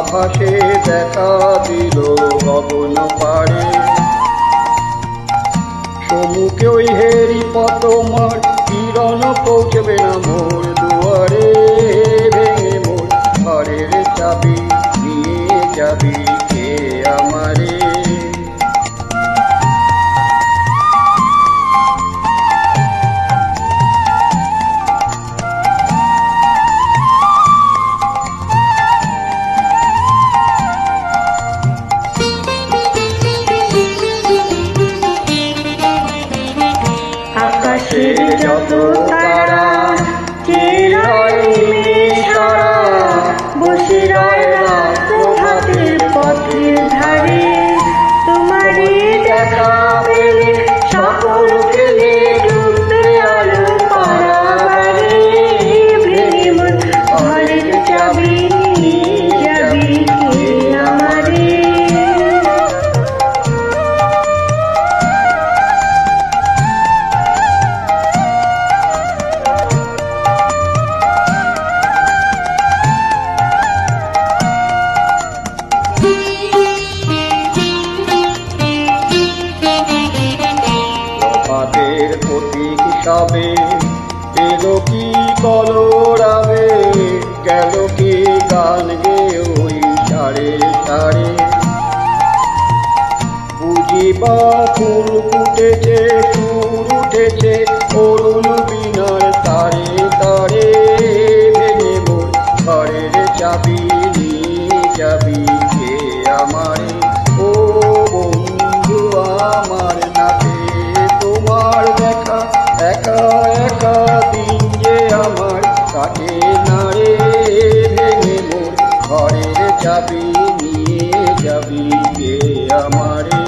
আকাশে দেখা দিল গগন পাড়ে, সমুখে ওই হেরি পতমার কিরণ পৌঁছবে না মোর দুয়ারে, ভেঙে মোর ঘরের চাবি নিয়ে যাবি কে আমারে। আকাশের যত তারা কে রয় নিমেষারা, বসে রয় রাত প্রভাতের পথের ধারে। তোমারই দেখা পেলে সকল খেলে ডুববে আলো পারাবারে, ভেঙে মোর ঘরের চাবি নিয়ে যাবি কে আমারে। প্রভাতের প্রতীক হিসাবে এলো কি কলরাবে, গেল কি গান গে ওই সাড়ে সাড়ে। বুঝি বা ফুল ফুটেছে সুর উঠেছে অরুণ বীণার তারে তারে, ভেঙে মোর ঘরের চাবি নিয়ে যাবি কে আমারে। ও বন্ধু আমার নাতে তোমার দেখা, একা একা দিন যে আমার কাটে না রে, ভেঙে মোর ঘরের চাবি নিয়ে যাবি কে আমারে।